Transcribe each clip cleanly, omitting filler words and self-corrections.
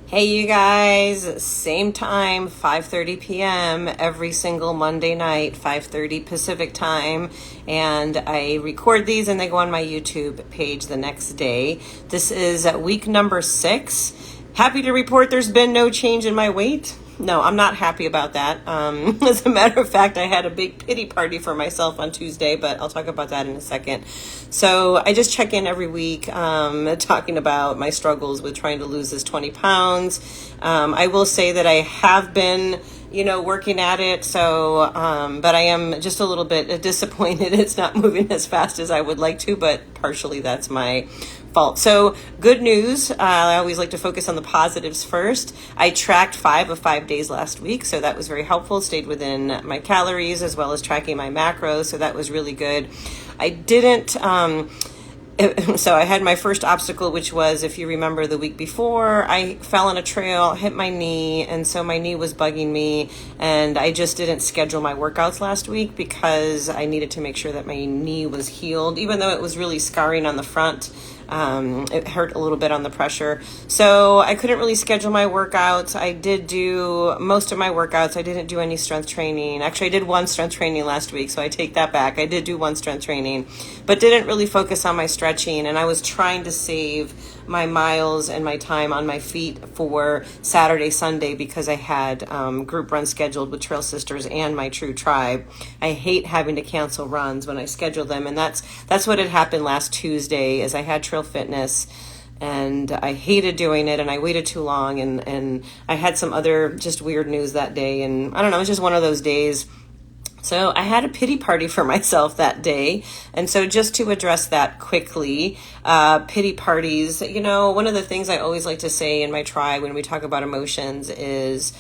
Hey you guys, same time, 5:30 p.m. every single Monday night, 5:30 Pacific time, and I record these and they go on my YouTube page the next day. This is week number 6. Happy to report there's been no change in my weight. No, I'm not happy about that. As a matter of fact, I had a big pity party for myself on Tuesday, but I'll talk about that in a second. So I just check in every week talking about my struggles with trying to lose this 20 pounds. I will say that I have been working at it. So, but I am just a little bit disappointed. It's not moving as fast as I would like to, but partially that's my fault. So good news. I always like to focus on the positives first. I tracked 5 of 5 days last week. So that was very helpful. Stayed within my calories as well as tracking my macros. So that was really good. I didn't, so I had my first obstacle, which was, if you remember the week before, I fell on a trail, hit my knee, and so my knee was bugging me, and I just didn't schedule my workouts last week because I needed to make sure that my knee was healed, even though it was really scarring on the front. It hurt a little bit on the pressure. So I couldn't really schedule my workouts. I did do most of my workouts. I didn't do any strength training. Actually, I did one strength training last week, so I take that back. I did do one strength training, but didn't really focus on my stretching. And I was trying to save my miles and my time on my feet for Saturday, Sunday, because I had group runs scheduled with Trail Sisters and my True Tribe. I hate having to cancel runs when I schedule them, and that's what had happened last Tuesday. Is I had Trail Fitness and I hated doing it, and I waited too long, and I had some other just weird news that day, and I don't know, it was just one of those days. So I had a pity party for myself that day. And so just to address that quickly, pity parties, one of the things I always like to say in my tribe when we talk about emotions is,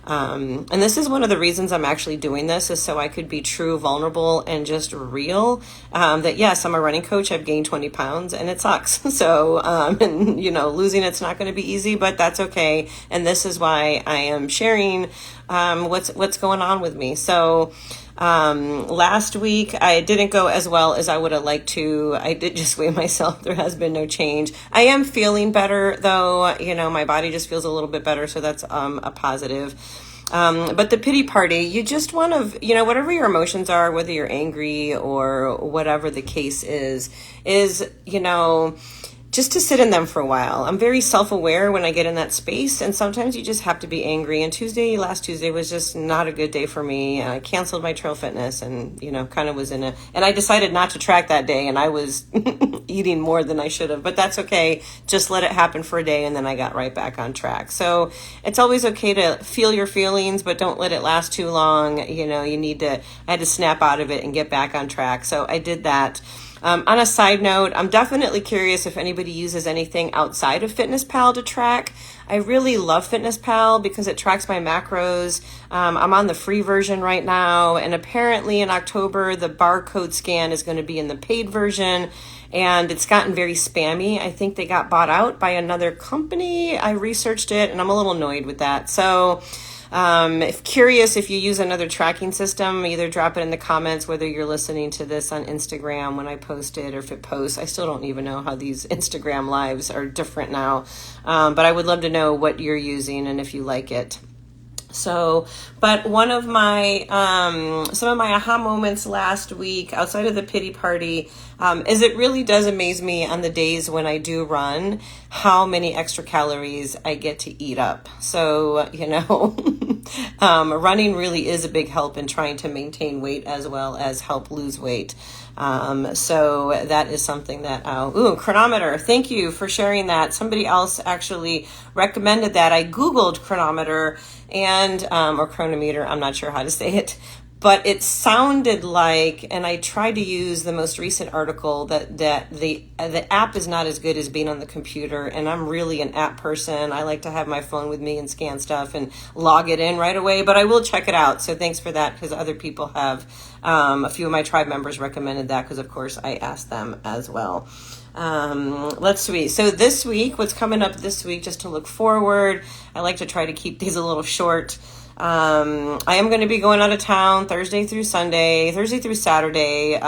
and this is one of the reasons I'm actually doing this, is so I could be true, vulnerable, and just real, that yes, I'm a running coach. I've gained 20 pounds and it sucks. So, losing it's not going to be easy, but that's okay. And this is why I am sharing, what's going on with me. So, last week I didn't go as well as I would have liked to. I did just weigh myself. There has been no change. I am feeling better though. My body just feels a little bit better. So that's, a positive. But the pity party, you just want to, whatever your emotions are, whether you're angry or whatever the case is, just to sit in them for a while. I'm very self-aware when I get in that space, and sometimes you just have to be angry. And last Tuesday was just not a good day for me. I canceled my Trail Fitness and, kind of was and I decided not to track that day, and I was eating more than I should have, but that's okay. Just let it happen for a day, and then I got right back on track. So it's always okay to feel your feelings, but don't let it last too long. I had to snap out of it and get back on track. So I did that. On a side note, I'm definitely curious if anybody uses anything outside of FitnessPal to track. I really love FitnessPal because it tracks my macros. I'm on the free version right now, and apparently in October, the barcode scan is going to be in the paid version, and it's gotten very spammy. I think they got bought out by another company. I researched it, and I'm a little annoyed with that. So, if curious if you use another tracking system, either drop it in the comments, whether you're listening to this on Instagram when I post it, or if it posts. I still don't even know how these Instagram lives are different now. But I would love to know what you're using and if you like it. So, but one of my, some of my aha moments last week outside of the pity party, is it really does amaze me on the days when I do run, how many extra calories I get to eat up. So, running really is a big help in trying to maintain weight as well as help lose weight. So that is something that, Chronometer. Thank you for sharing that. Somebody else actually recommended that. I Googled Chronometer and, or Chronometer. I'm not sure how to say it, but it sounded like, and I tried to use the most recent article that the app is not as good as being on the computer. And I'm really an app person. I like to have my phone with me and scan stuff and log it in right away, but I will check it out. So thanks for that, because other people have, a few of my tribe members recommended that, because of course I asked them as well. Let's see. So this week, what's coming up this week, just to look forward, I like to try to keep these a little short. I am going to be going out of town Thursday through Saturday,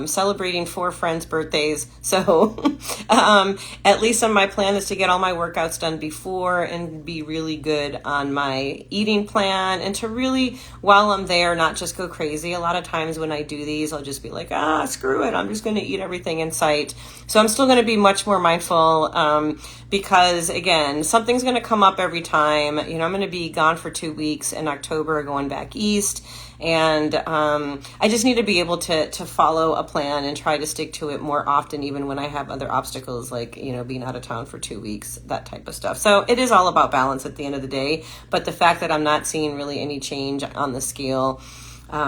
celebrating 4 friends' birthdays. So at least on my plan is to get all my workouts done before and be really good on my eating plan, and to really, while I'm there, not just go crazy. A lot of times when I do these, I'll just be like, screw it, I'm just going to eat everything in sight. So I'm still going to be much more mindful, because again, something's going to come up every time. I'm going to be gone for 2 weeks in October, going back east, and I just need to be able to follow a plan and try to stick to it more often, even when I have other obstacles, like being out of town for 2 weeks, that type of stuff. So it is all about balance at the end of the day. But the fact that I'm not seeing really any change on the scale,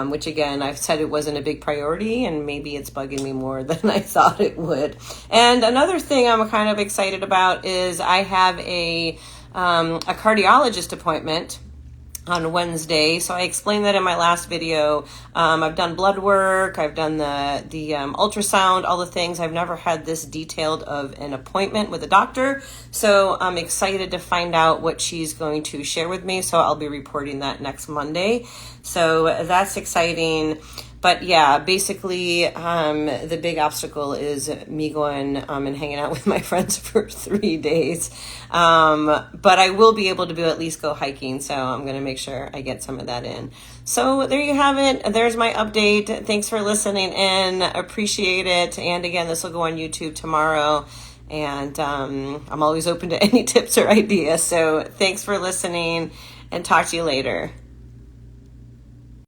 which again, I've said it wasn't a big priority, and maybe it's bugging me more than I thought it would. And another thing I'm kind of excited about is I have a cardiologist appointment on Wednesday. So I explained that in my last video. I've done blood work, I've done the ultrasound, all the things. I've never had this detailed of an appointment with a doctor. So I'm excited to find out what she's going to share with me. So I'll be reporting that next Monday. So that's exciting. But yeah, basically, the big obstacle is me going and hanging out with my friends for 3 days. But I will be able to at least go hiking, so I'm going to make sure I get some of that in. So there you have it. There's my update. Thanks for listening in. Appreciate it. And again, this will go on YouTube tomorrow. And I'm always open to any tips or ideas. So thanks for listening, and talk to you later.